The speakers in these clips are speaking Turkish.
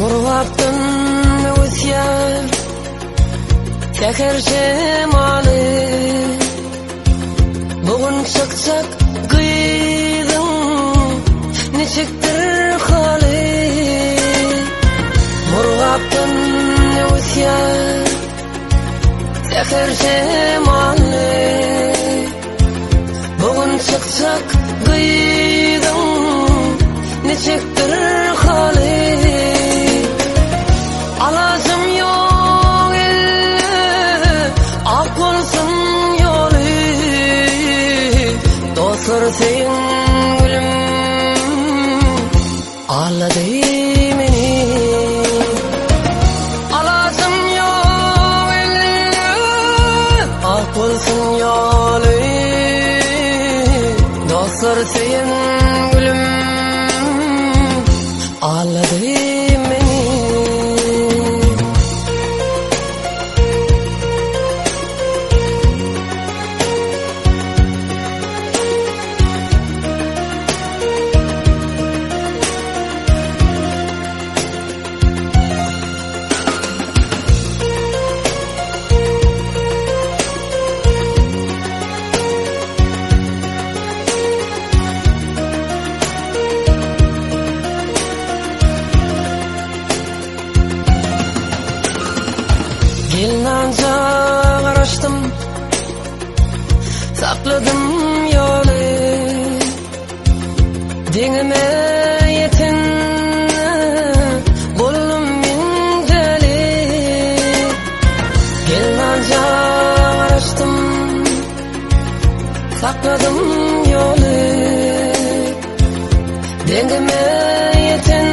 Murvaptın üsyan teker cemalı bugün çıkacak kıydın neçiktir hali Murvaptın üsyan teker cemalı bugün çıkacak kıydın neçiktir hali Alazım yok elle ak olsun yolu dostlar seyin gülüm ağladı beni Alazım yok elle ak olsun yolu dostlar seyin gülüm ağladı Gelinanca araştım, sakladım yolu Denime yetin, bollum minjeli Gelinanca araştım, sakladım yolu Denime yetin,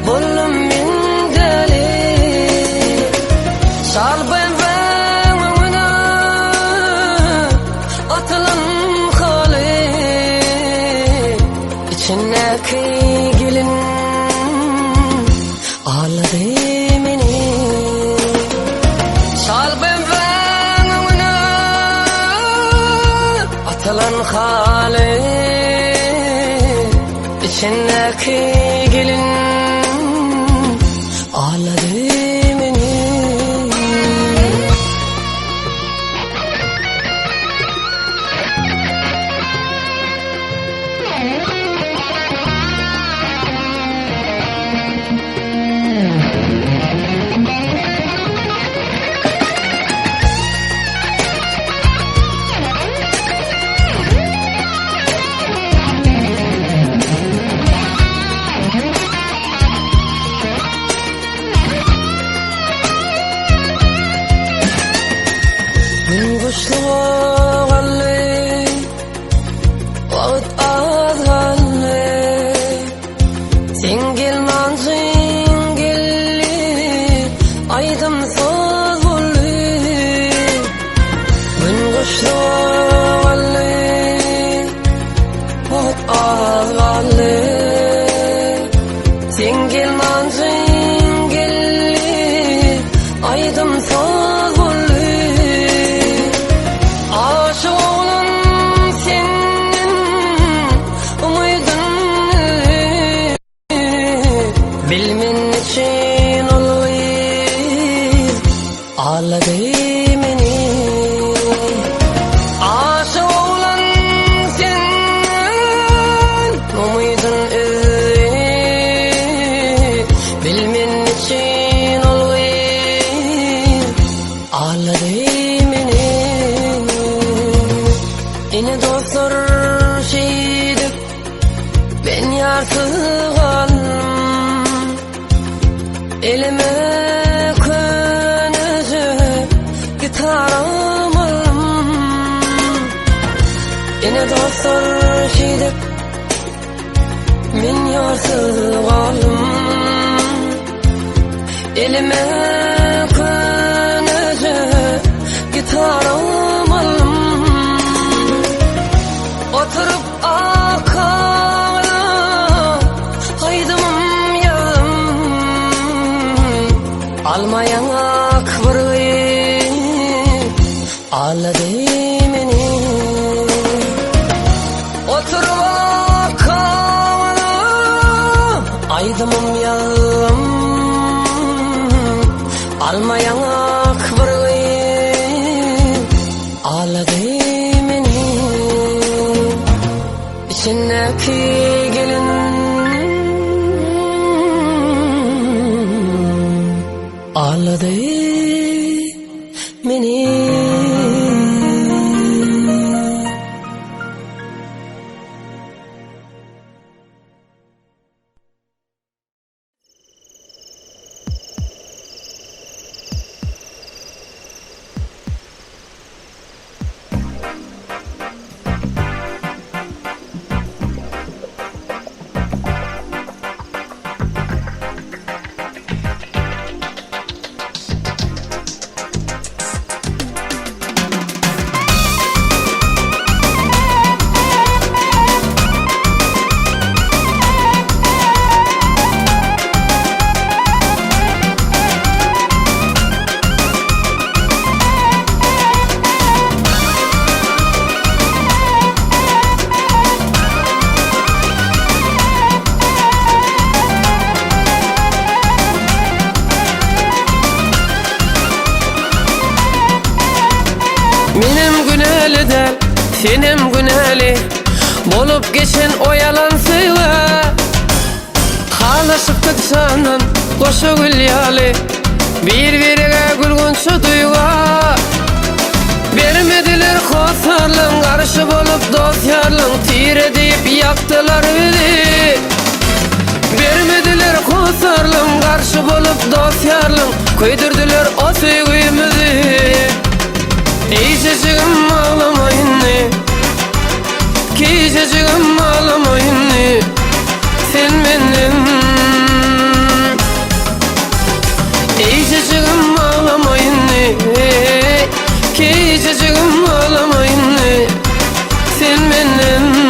bollum minjeli Şal benvemuna atılan hali İçindeki gelin ağladı beni Şal benvemuna atılan hali İçindeki gelin ağladı Kuşlu oğalli, vağıt ağalli Sen gelmancın gelli, aydım soz olli Gün kuşlu oğalli, vağıt ağalli Sen gelmancın gelli, aydım soz olli Bilmen için olayım ağladı beni Aşık olan senin umuydun Bilmen için olayım ağladı beni Yine dostlar şeydik ben yarsız kaldım Elime könüzü gitarım alım Yine dostlar şeydik men yarsız kaldım Elime könüzü gitarım alım Oturup akala haydımım yarım Almayan akbırı ağladı beni Oturup akala aydımım yağım almayanak bir ağladı meni içindeki gelin ağladı meni. Menem güneli del, senem güneli bolup geçen o yalan sıyla halaşıp tıksanan koşu gül yali bir-birine gülgünçü duyga vermediler kosarlığın karşı bolup dost yarlığın tire deyip yaktılar bizi vermediler kosarlığın karşı bolup dost yarlığın köydürdüler o sevgimizi. İçeceğim ağlamayın ne Kişeceğim ağlamayın ne Sen benim İçeceğim ağlamayın ne Kişeceğim ağlamayın ne Sen benim.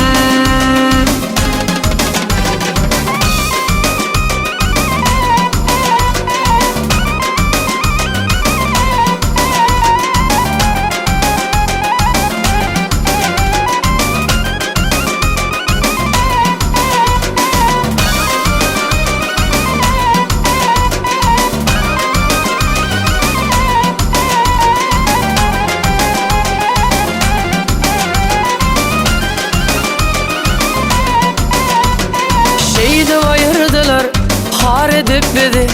Ayırdılar, har edip bizi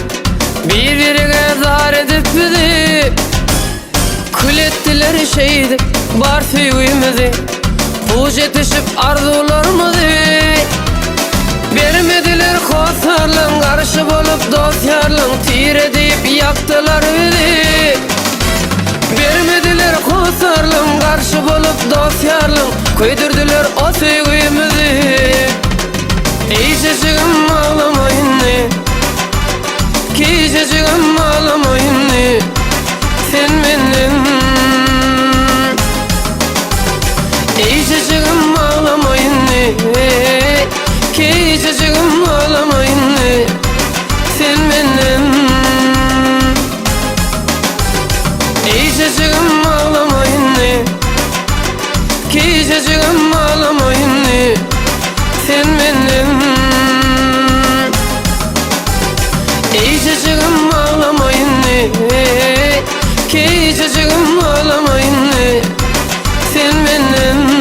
bir-birine zar edip bizi kül ettiler şeydi bar sevgimizi puç etişip arzularımızı vermediler kosarlığın karşı bolup dost yarlığın tire deyip yaktılar bizi vermediler kosarlığın karşı bolup dost yarlığın köydürdüler o sevgimizi. İçeceğim ağlamayın ne Kişeceğim ağlamayın ne Sen benim İçeceğim ağlamayın ne Kişeceğim ağlamayın ne Sen benim İçeceğim ağlamayın ne Kişeceğim ağlamayın ne Sen benim İçeceğim ağlamayın ne Kişeceğim ağlamayın ne Sen benim.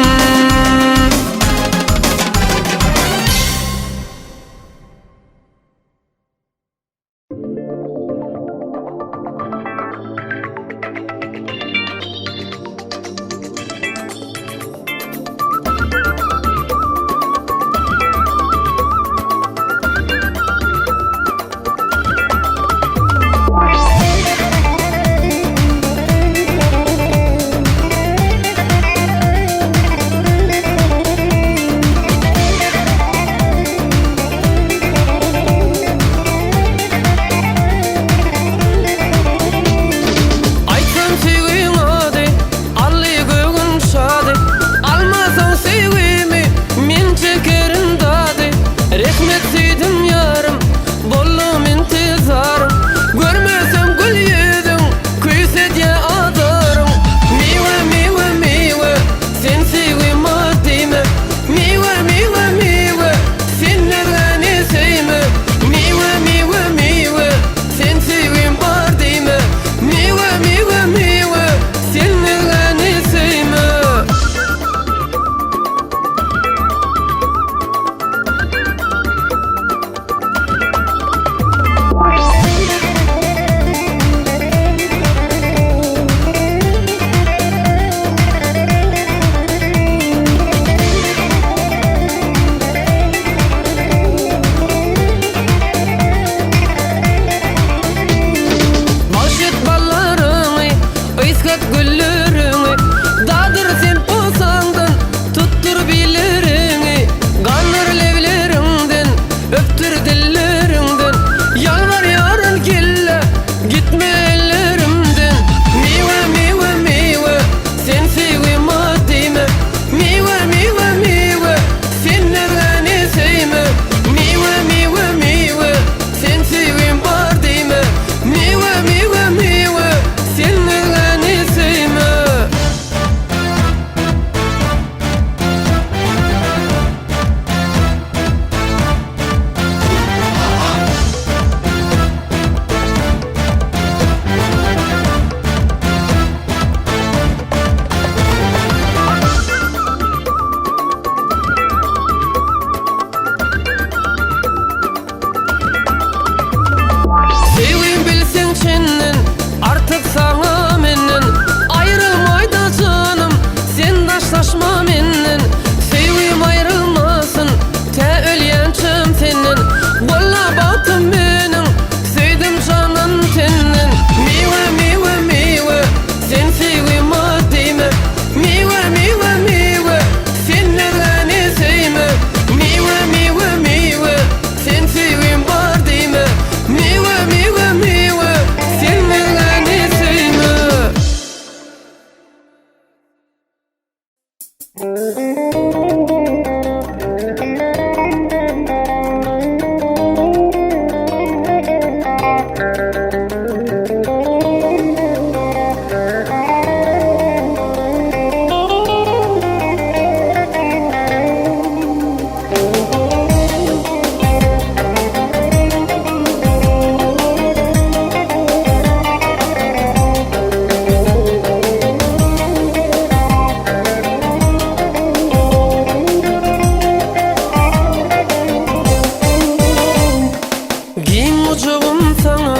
Giyin ucuğum sana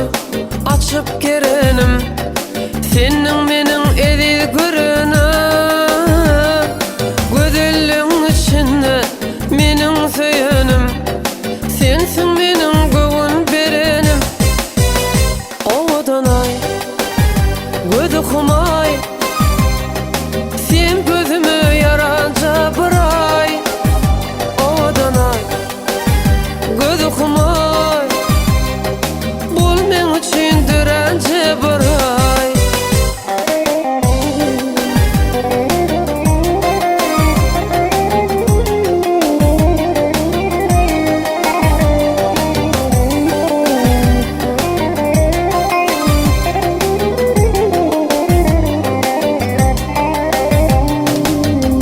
açıp gerenim, senin menin edil görene. Gözelliğin içinde menin söylenim, sensin menin göğün berenim. Ovadan ay gözü humay, sen gözümü yaranca bıray. Ovadan ay gözü humay, bul men için dirence bıray.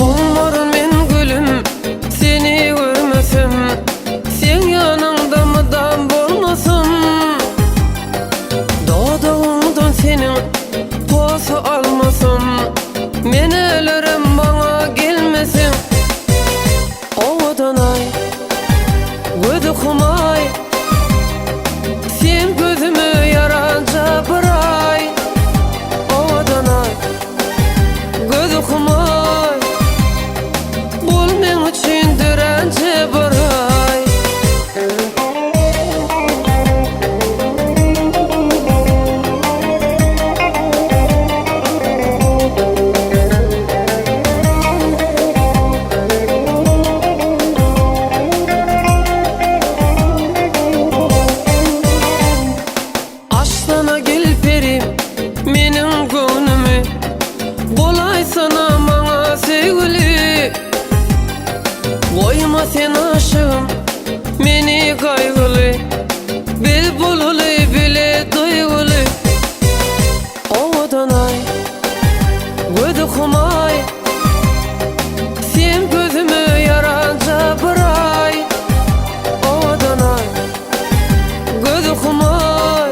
Olmarım men gülüm seni görmesem, sen yanımda mıdan bolmasam. Doğduğundan senin posu almasam, men ölürüm bana gelmesin. Ovadan ay gözü humay, sen gözümü yaranca bıray. Ovadan ay gözü humay, bul men için dirence bıray. Aşlana gel perim menin gönlümü, bolay sana mana sevgili. Koyma sen aşığım meni kaygılı, bil bululu bile duygulu. Ovadan ay gözü humay, sen gözümü yaranca bıray. Ovadan ay gözü humay,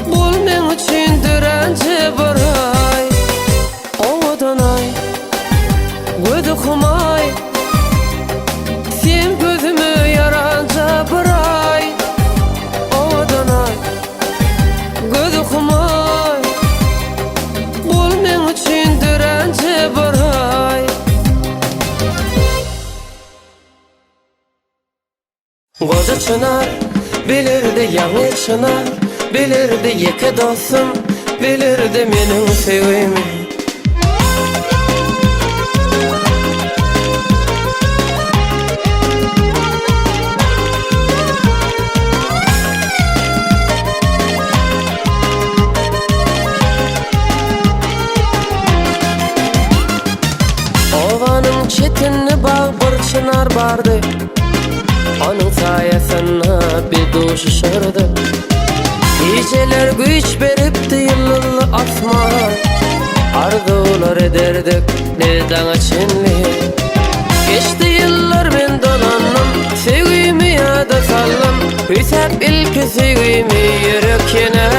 bul men için dirence bıray. Ovadan ay gözü humay, sen gözümü yaranca bıray. Ovadan ay gözü humay, bul men için dirence bıray. Koca çınar bilirdi yanı çınar, bilirdi iki dostum, bilirdi menin sevgimi. Ovanın çetinli bağ bir çınar bardı, onun sayesinde bir duş ışırdı. Geceler güç beripti yıldızlı asman, arzular ederdik neden çinli. Geçti yıllar ben dolandım, sevgimi yada sallam, hüsep ilk sevgimi yürekine.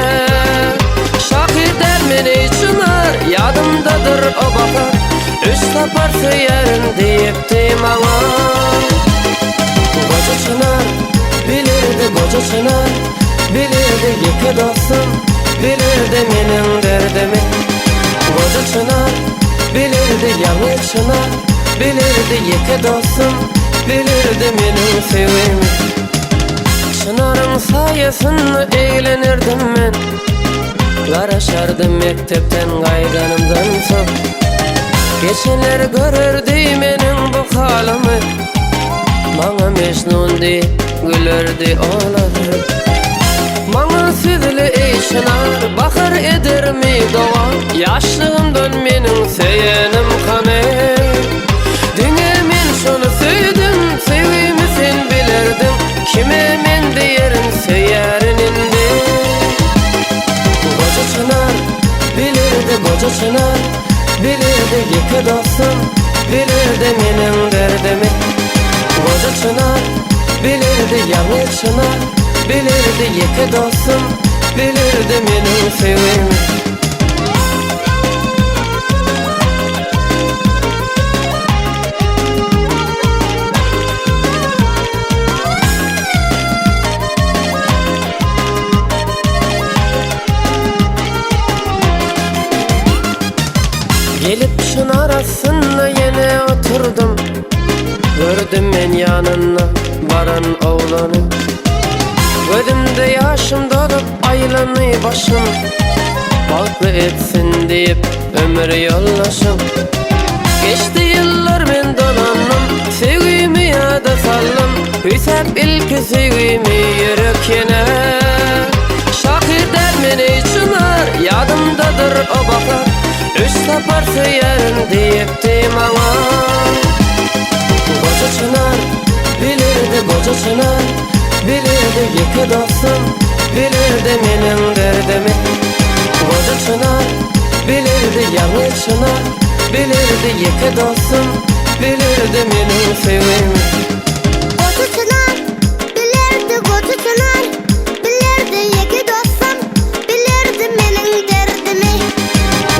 Şakir dermeni çınar, yadımdadır o bakar, üç tapar söylerim deyipti bana. Koca çınar bilirdi, koca çınar bilirdi iki dostum, bilirdi menin derdimi. Koca çınar bilirdi yanı çınar, bilirdi iki dostum, bilirdi menin sevgimi. Çınarın sayesinde eğlenirdim men, karaşardım mektepten kayganımdan son. Geçenler görürdü menin bu halımı, bana Mecnun deyip gülerdi ağladı. Bana süzülü ey çınar, bakar eder mi doğa, yaşlığımdan menin seyenim kanı. Dünya men şunu söyledim, sevgimi sen bilirdin, kime men deyerin seyerin indi. Koca çınar bilirdi, koca çınar bilirdi iki dostum, bilirdi menin derdimi. Koca çınar bilirdi yanı çınar, bilirdi iki dostum, bilirdi menin sevgimi. taşın arasında yine oturdum. Gördüm men yanına varan oğlanı. Gözümde yaşım dolup aylanı başım. Balkı etsin deyip ömür yollaşım. Geçti yıllar ben dolandım, sevgimi yada saldım. Hüsep ilk sevgimi yürekine. Şahit meni çınar, yadımdadır o bakar. Üç tapar söylerim deyipti bana. Koca çınar, bilirdi koca çınar. Bilirdi iki dostum, bilirdi menin derdimi. Koca çınar, bilirdi yanı çınar. Bilirdi iki dostum, bilirdi menin sevgimi. Koca çınar, bilirdi koca çınar. Bilirdi iki dostum, bilirdi menin derdimi.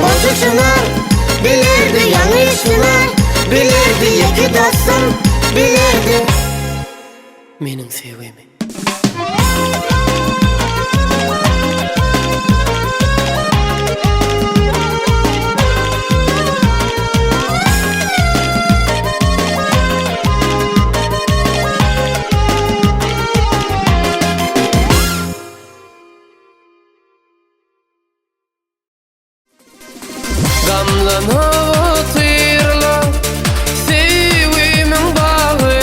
Koca çınar, bilirdi yanı çınar. Bilirdi iki dostum, bilirdi menin sevgimi. Gamlana otyrla sevgimin bağı.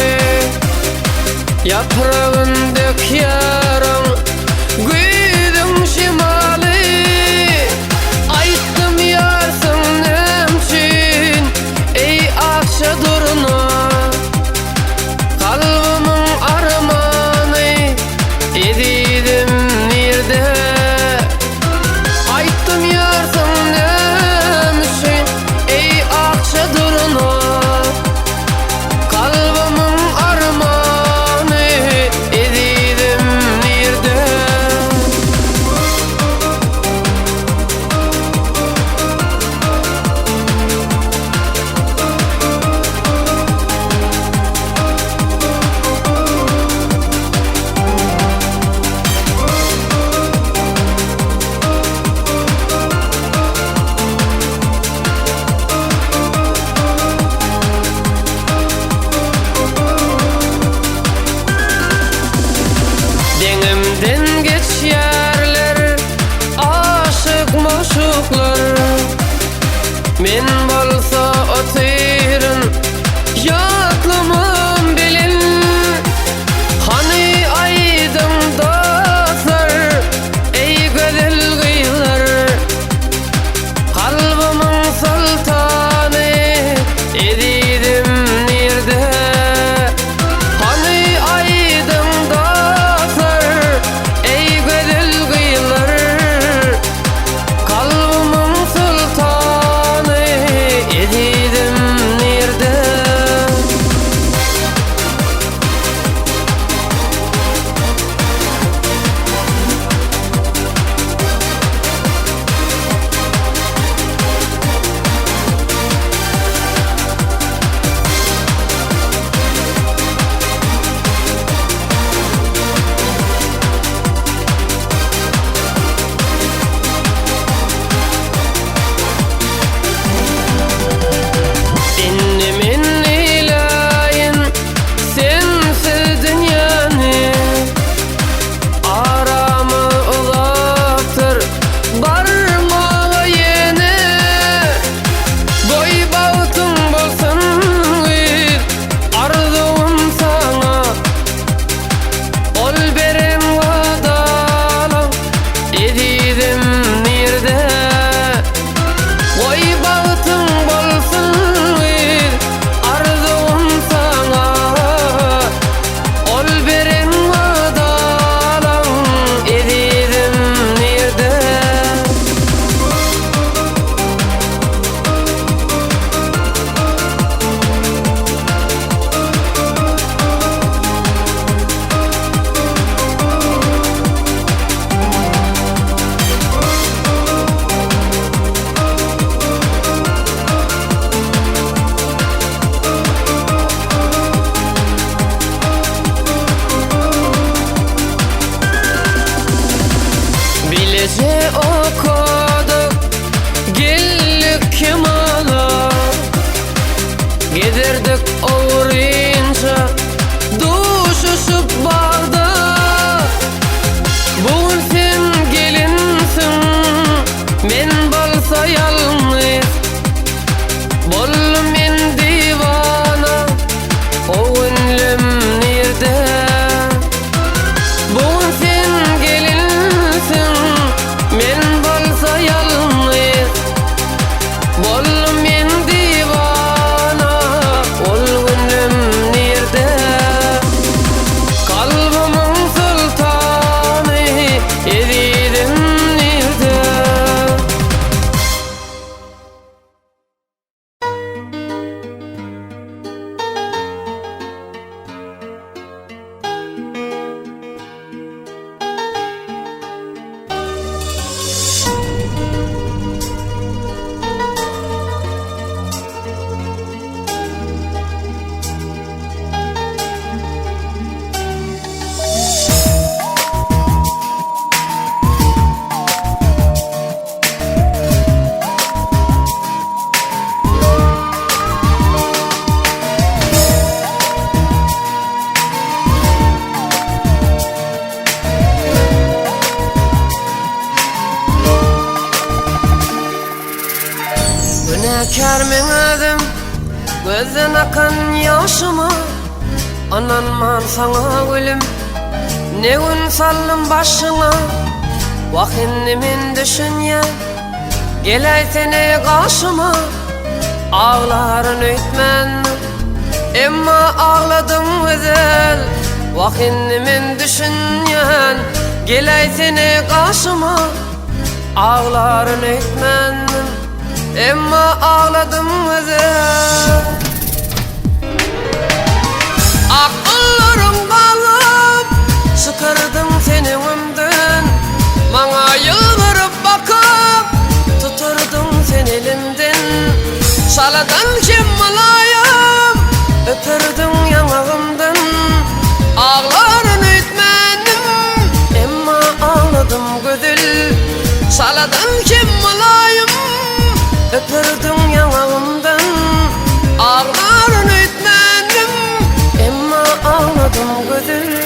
Yaprağın dök yaran güydün şimali. Ayttım yarsın nemçin ey akşa duruna. Kalbimin armanı edidim nirde. Ayttım yarsın nemçin ey akşa duruna. Kalbimin armanı edidim nirde. Denimden geç yerler, aşık maşuklar. Men bolsa otyrın, yoklumum bilin. Hani aydın dostlar, ey güzel gıylar. Kalbimin sultanı edidim nirde. Hani aydın dostlar, ey güzel gıylar. Kalbimin sultanı edidim nirde. Ennemin ilahin sensiz dünyanı. Aramı uzaktır barmağı yeni. Boy bağıtın bolsun bir arzum sana. Ol beren vadalan edidim nirde. Boy bağıtın bolsun bir arzum sana. Ol beren vadalan edidim nirde. Bilece okuduk gellik kemala. Erdek uğrayınca duşuşup bağda. Bugün sen gelinsin, men bolsa yalnız. Bollum men divana, o gönlüm nirde. Bugün sen gelinsin, men bolsa yalnız. Bollum men divana, ol gönlüm nirde. Kalbımın sultanı, eridim nirde. Günahkar men özüm, gözden akan yaşıma. Ananman sana gülüm, ne gün sallım başına. Vakinni men düşünye, gelay sene karşıma. Ağların öйтmen, emma ağladım özel. Vakinni men düşünyen, gelay sene karşıma. Ağların öйтmen, emma ağladım özel. Akıllarım kalıp çıkardın seni ömdün. Bana yıldırıp bakıp tuturdun sen elimden. Şaladan kim malayım, öpürdün yanağımdan. Ağlarını öйтmenim, emma ağladım güdül. Şaladan kim malayım, öpürdün yanağımdan. Ağlarını öйтmenim, emma ağladım güdül.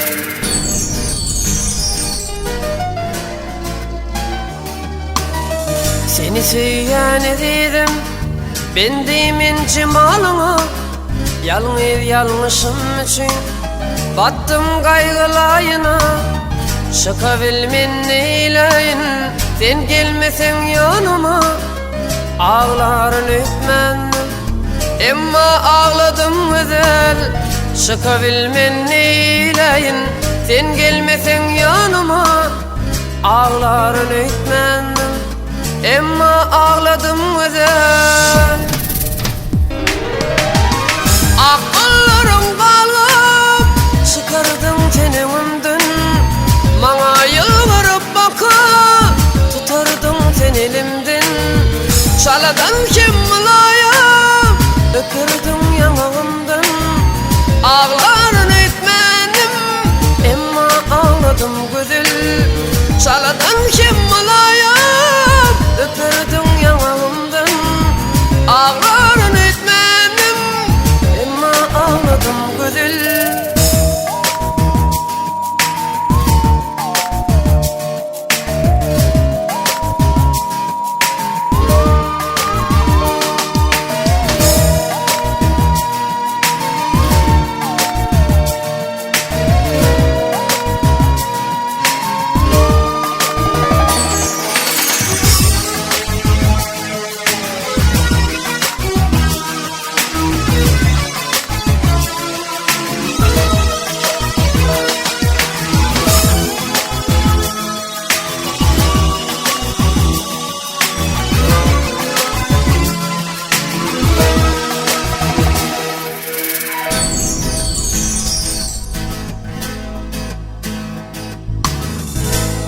Seni söyleyen ediydim, ben deyimin cemalına. Yalnız yanlışım için battım kaygılayına. Çıkabilmen neyleyin, sen gelmesen yanıma. Ağlarını öйтmenim, emma ağladım özel. Çıkabilmen neyleyin, sen gelmesen yanıma. Ağlarını öйтmenim, emma ağladım özel. Akıllarım kalıp çıkardın tenimden. Bana yıldırıp bakıp tutardın sen elimden. Şaladan kim malayım, öpürdün yanağımdan. Ağlarını öйтmenim, emma ağladım güdül. Şaladan kim malayım, öpürdün yanağımdan. Ağlarını öйтmenim, emma ağladım güdül.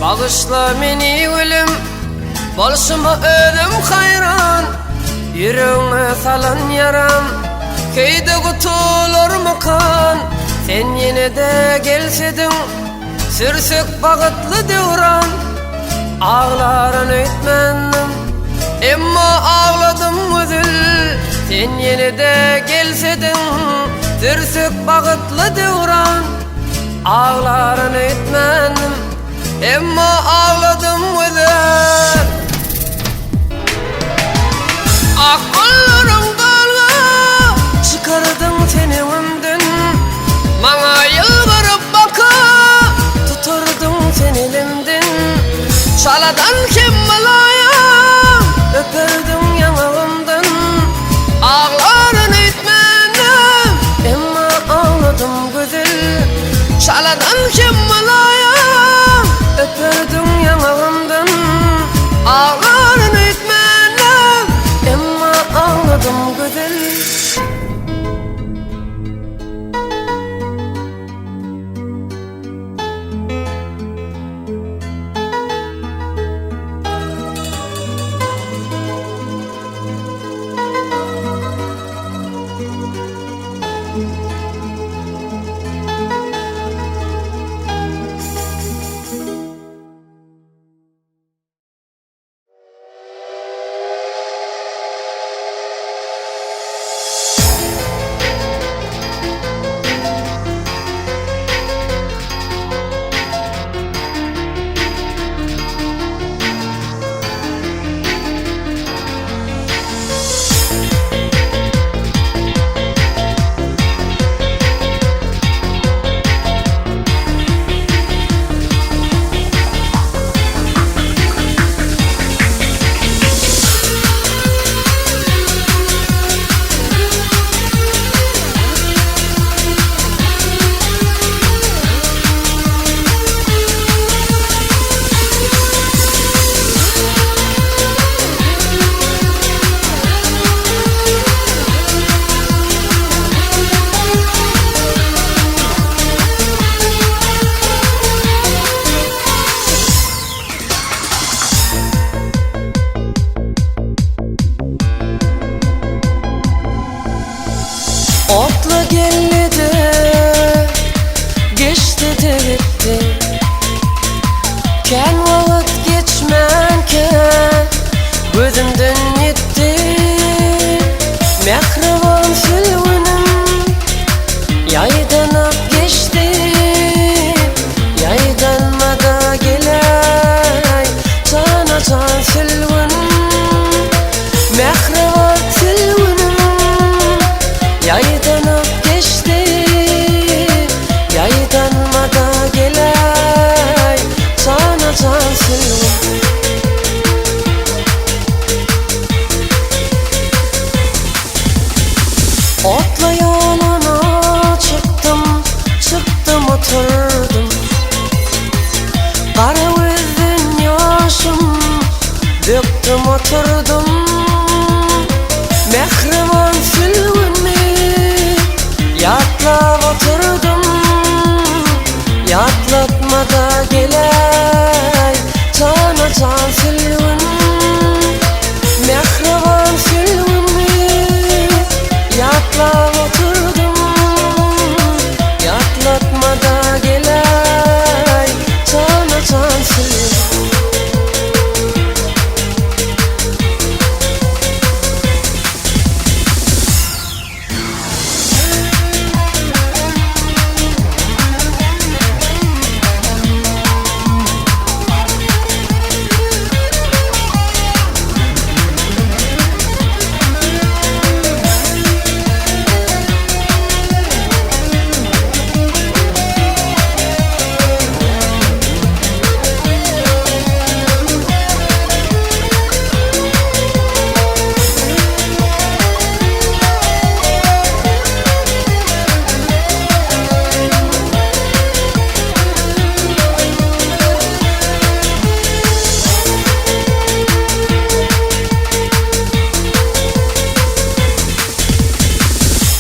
Bağışla meni gülüm, bolşuma ölüm hayran. Yüreğime salan yaram, köyde kutulur mu kan? Sen yine de gelsedin, sürsek bağıtlı devran. Ağlarını öйтmenim, Emma ağladım üzül. Sen yine de gelsedin, dürsük bagıtlı devran. Ağlarını etmenim, emma ağladım üzül. Akıllarım dalga çıkardın seni ömdün. Bana yılvarıp baka tuturdun sen elimden. Çaladan kim malaya öperdin yanağımdan. Ağlarını etmenim, emma ağladım güzel. Çaladan kim malaya öperdin yanağımdan. Ağlarını etmenim, emma ağladım güzel. Otla geldi de geçti de bitti. Ken vakit geçmenken gözümden gitti. Mehriban sülvünüm yaydanıp geçti. Yaydanmada gelay cana can sülvünüm. Mehriban sülvünüm yaydanıp geçti. Yaydanmada gelay cana can sülvünüm. Otla yoluna çıktım, çıktım oturdum. Kara gözün yaşım döktüm oturdum. Mehriban sülvünü yatlap oturdum. Yatlatmada gelay cana can sülvünü. Mehriban sülvünü yatlap oturdum. Yatlatmada gelay cana can sülvünü.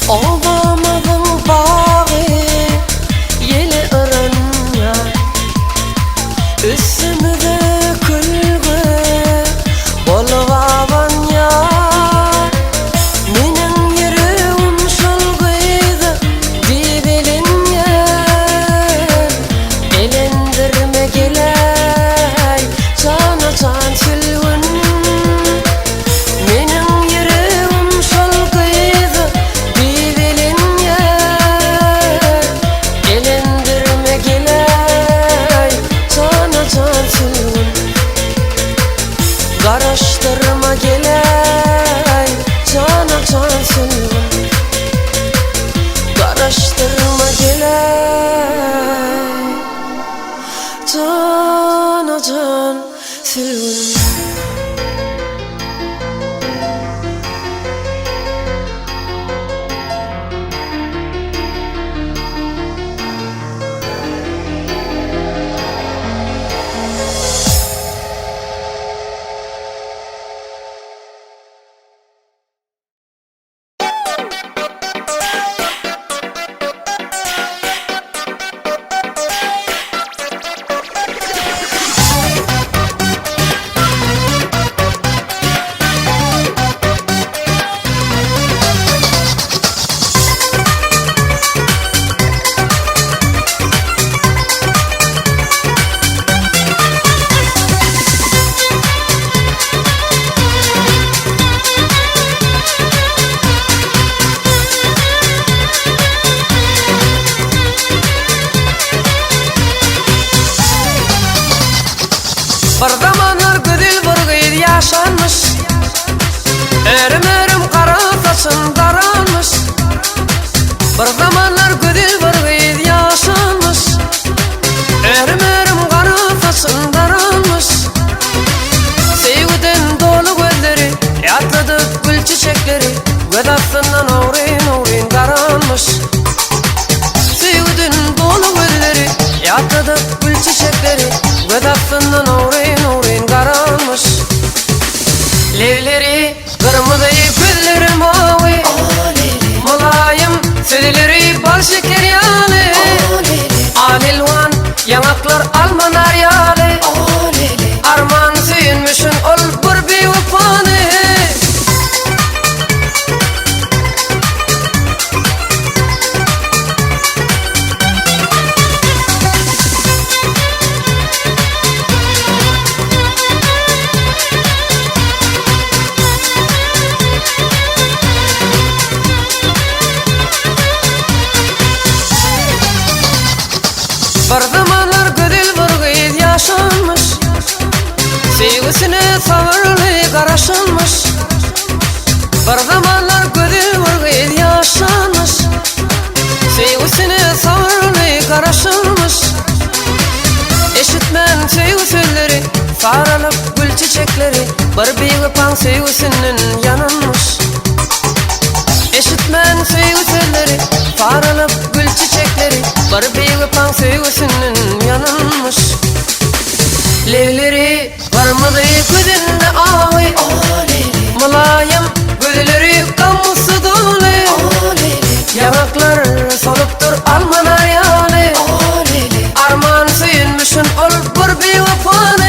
Olmamadın bağı yeli ırınga. Üstümüze külgü boluvaban ya. Menin yüreğim şulguydu dibelin ya. Elendirme gelay cana can sülvün. Karıştırma geley cana can sülgün, karıştırma geley cana can sülgün. Bir zamanlar güdül burguydu yaşanmış, erim kara saçın taranmış. Bir zamanlar güdül burguydu yaşanmış, erim kara saçın taranmış. Sevgiden dolu gözleri, yatladı gül çiçekleri, gödasından uğrayın karanmış. Sevgiden dolu gözleri, yatladı gül çiçekleri, gödasından uğrayın karanmış. Levleri kırmızı, gülleri mavi, mulayim sözleri bal şeker yağlı. Alilvan yanaklar alman aryalı, arman süyünmüşün ol bir bevafanı. Bir zamanlar güdül burguydu yaşanmış, sevgisine sabırlı karışılmış. Bir zamanlar güdül burguydu yaşanmış, sevgisine sabırlı karışılmış. Eşitmen sevgi sözleri, sarılıp gül çiçekleri, bir beğipan sevgisinin yanılmış. Eşitmen sevgi sözleri, sarılıp gül çiçekleri, bir beğipan sevgisinin yanılmış. Levleri kırmızı, güdünde avi, mulayim gülleri kamusu dolu. Yanaklar soluptur alman aryalı, arman süyünmüşün ol bir bevafanı.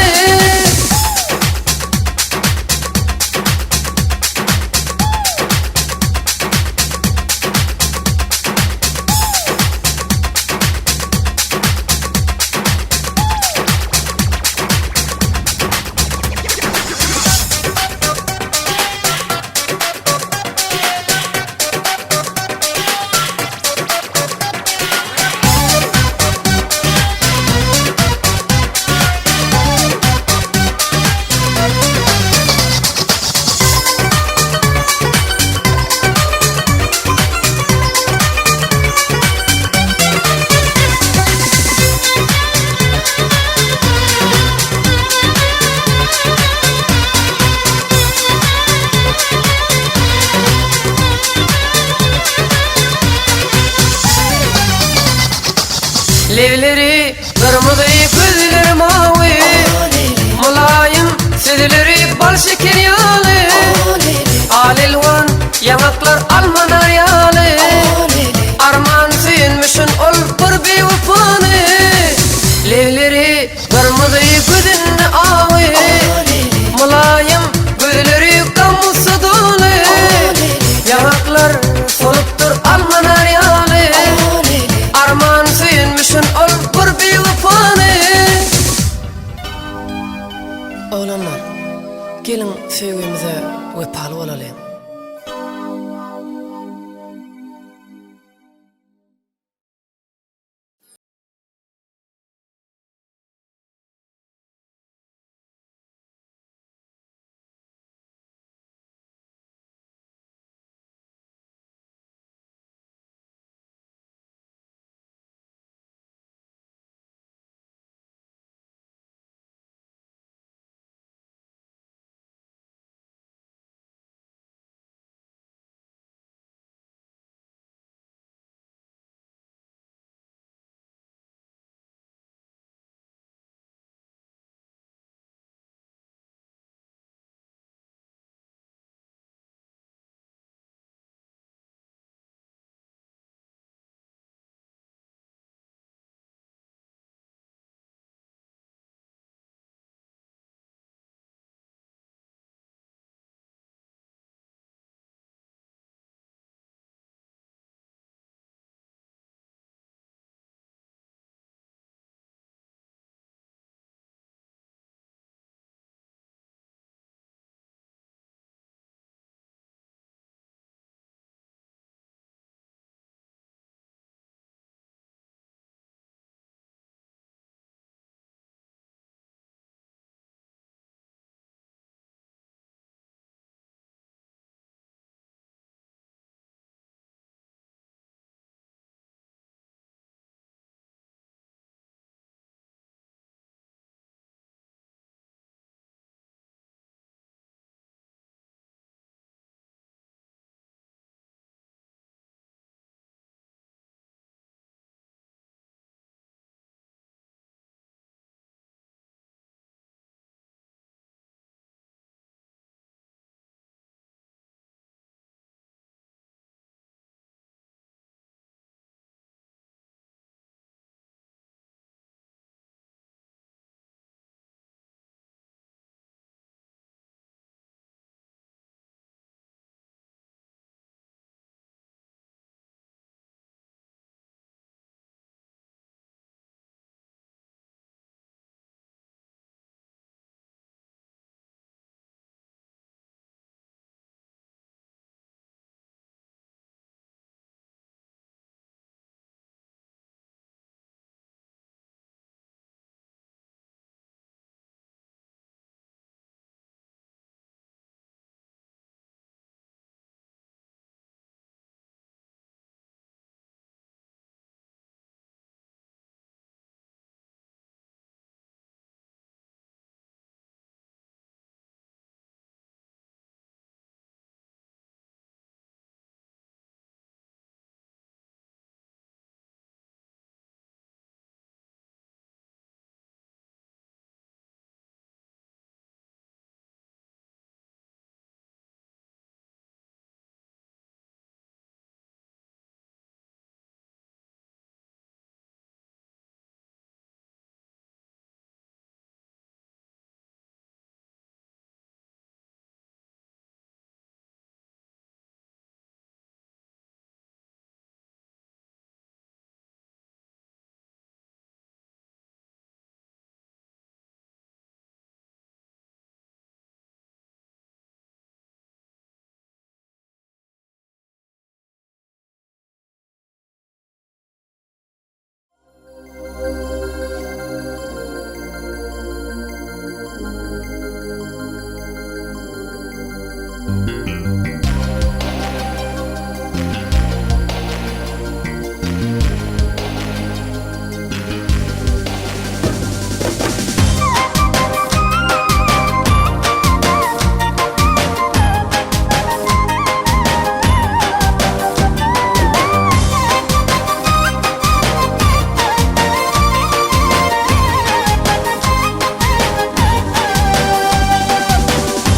Levleri kırmızı, gözleri mavi, mulayim sözleri bal şeker yağlı. Alilvan yanaklar alman aryalı, arman süyünmüşün ol bir bevafanı. Levleri kırmızı, gözünde avi, mulayim gözleri kamusu dolu. Yanaklar soluptur alman aryalı, arman süyünmüşün ol bir bevafanı. Oğlanlar, gelin sevgimize vefalı olalım.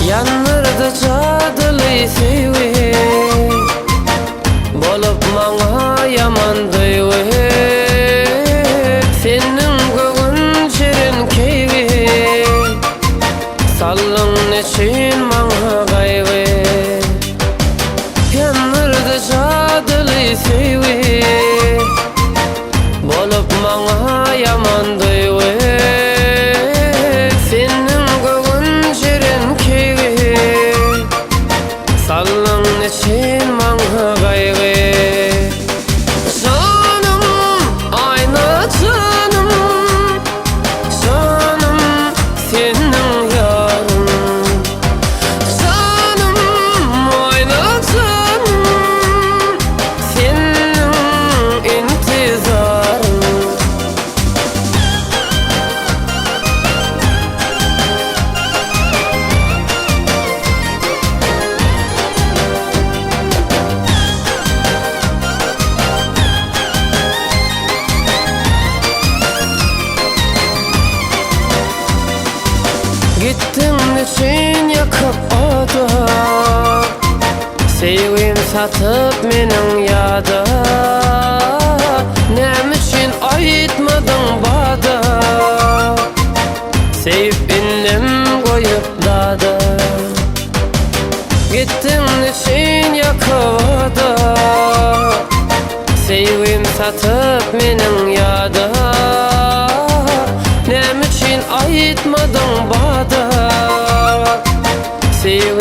Yanırdı cadılı sevgi bolup maňa yamandy senin gögün jerin keygi sallyň neçin maňa gaýgy yanırdı cadyly sevgi bolup maňa yamandy senin gögün jerin keygi sallyň neçin maňa gaýgy canım ayna canım canım senin yarın canım ayna canım senin intizarın gittin için yakıp oda sevgim satıp menin yada nem için aytmadın bada sevip innem koyup dada gittin için yakıp oda sevgim satıp menin yada nem için aytmadın bada sevgim